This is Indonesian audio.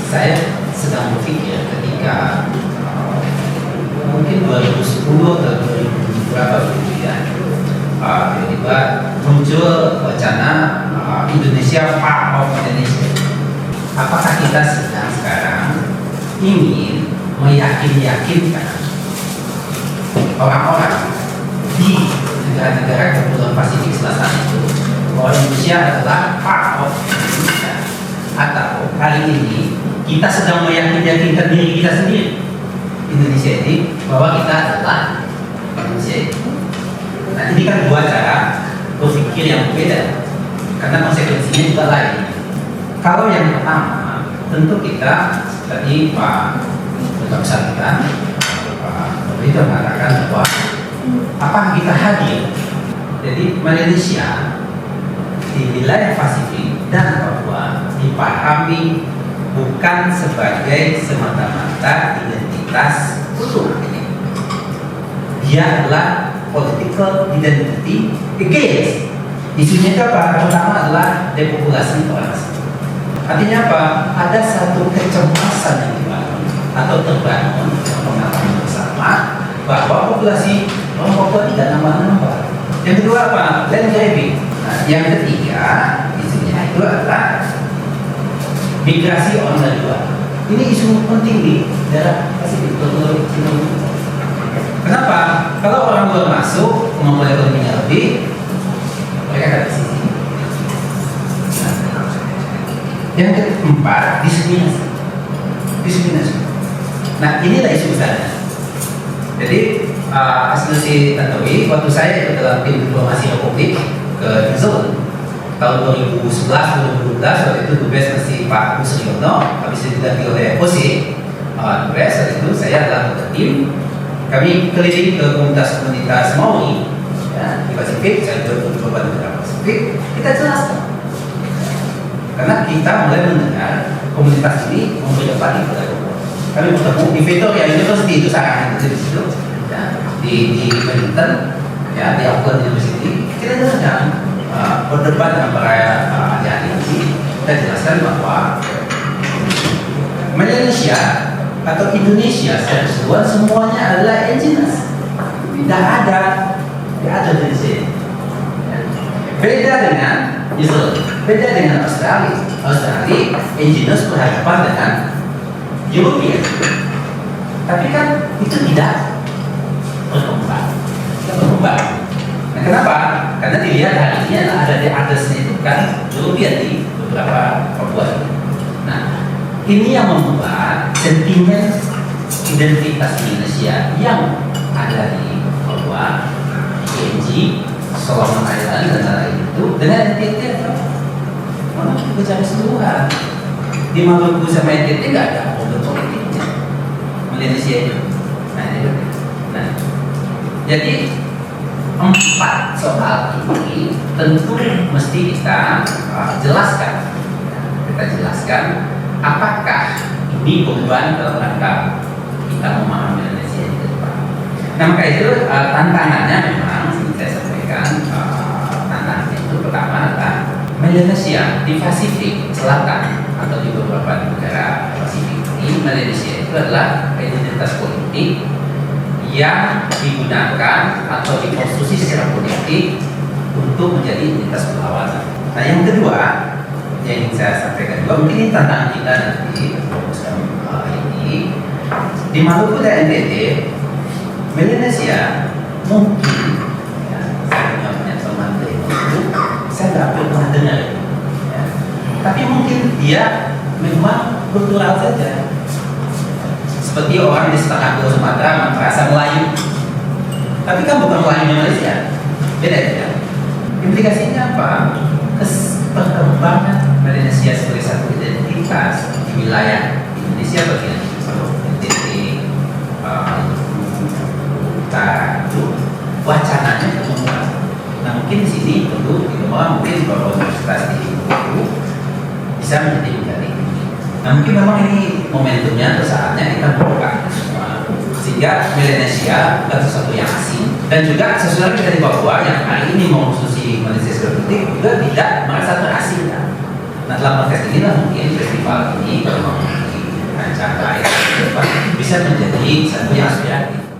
saya sedang berpikir ketika mungkin 2010 atau 2000 berapa begitu ya, tiba-tiba muncul wacana Indonesia Part of Indonesia. Apakah kita sedang sekarang ingin meyakinkan orang-orang di negara-negara Kepulauan Pasifik Selatan itu bahwa Indonesia adalah part of Indonesia, atau kali ini kita sedang meyakinkan diri kita sendiri Indonesia ini bahwa kita adalah Indonesia. Nah, ini kan dua cara berpikir yang berbeda karena konsekuensinya juga lain. Kalau yang pertama, tentu kita tadi Pak Duta Besar Pak Berito mengatakan bahwa apakah kita hadir, jadi Malaysia di wilayah Pasifik dan Papua dipahami bukan sebagai semata-mata identitas utuh. Dia adalah political identity against. Isunya apa? Pertama adalah depopulasi orang asing. Artinya apa? Ada satu kecemasan yang dibangun atau terbangun pengalaman bersama bahwa populasi orang Papua tidak nambah-nambah. Yang kedua apa? Land grabbing. Nah, yang ketiga isunya itu adalah migrasi orang dari luar. Ini isu penting di daerah Pasifik. Kenapa? Kalau orang luar masuk, kemampuan ekonominya lebih, mereka akan di sini. Yang keempat, diskriminasi. Nah, inilah isu besarnya. Jadi, asumsi Tantowi, waktu saya ikut dalam tim diplomasi Republik ke New Zealand tahun 2011-2012, waktu itu Dubes masih Pak Musriono, habis itu diganti oleh OC Dubes. Waktu itu saya adalah ketua tim. Kami keliling ke komunitas Maui ya, di Pasifik, saya juga di beberapa negara Pasifik. Kita jelaskan, karena kita mulai mendengar komunitas ini memberi pada kami bertemu di Victoria University, itu sangat di situ ya, di Wellington ya, di Auckland University. Kita jelaskan berdebat dengan para ahli ini. Kita jelaskan bahwa Malaysia atau Indonesia secara keseluruhan semuanya adalah indigenous, tidak ada dari sini. Beda dengan New Zealand, beda dengan Australia. Australia indigenous berhadapan dengan European, tapi kan itu tidak berkembang. Nah, kenapa? Karena dilihat hari ini ada di atasnya itu kan European di beberapa Papua. Nah, ini yang membuat sentimen identitas Indonesia yang ada di Papua, PNG, Solomon Island dan lain itu dengan NTT mana bicara keseluruhan. Di Maluku sama NTT nggak ada problem politiknya Malaysia itu. Nah, jadi 4 soal ini tentu mesti kita jelaskan. Kita jelaskan apakah ini beban dalam rangka kita memahami Indonesia di depan. Nah, maka itu tantangannya memang saya sampaikan, tantangannya itu pertama adalah Malaysia di Pasifik Selatan atau di beberapa negara Pasifik ini, Malaysia itu adalah identitas politik yang digunakan atau dikonstruksi secara politik untuk menjadi identitas perlawanan. Nah, yang kedua yang ingin saya sampaikan juga, mungkin ini tantangan kita nanti ini di Maluku dan NTT, Malaysia mungkin ya, saya punya banyak teman dari Maluku, saya nggak pernah dengar ya. Tapi mungkin dia memang kultural saja, seperti orang di setengah pulau Sumatera merasa Melayu, tapi kan bukan Melayunya Malaysia, beda ya. Implikasinya apa? Perkembangan Malaysia sebagai satu identitas di wilayah Indonesia bagian NTT, utara itu wacananya berkembang. Nah, mungkin di sini perlu dikembangkan, mungkin beberapa universitas di Maluku bisa menjadi menjadi. Nah, mungkin memang ini momentumnya atau saatnya kita membuka semua, sehingga Malaysia bukan sesuatu yang asing, dan juga sesuatu dari Papua yang hari ini mengususi Malaysia seperti juga tidak merasa terasing. Nah, dalam konteks inilah mungkin festival ini kalau capai bisa menjadi satu yang aspiratif.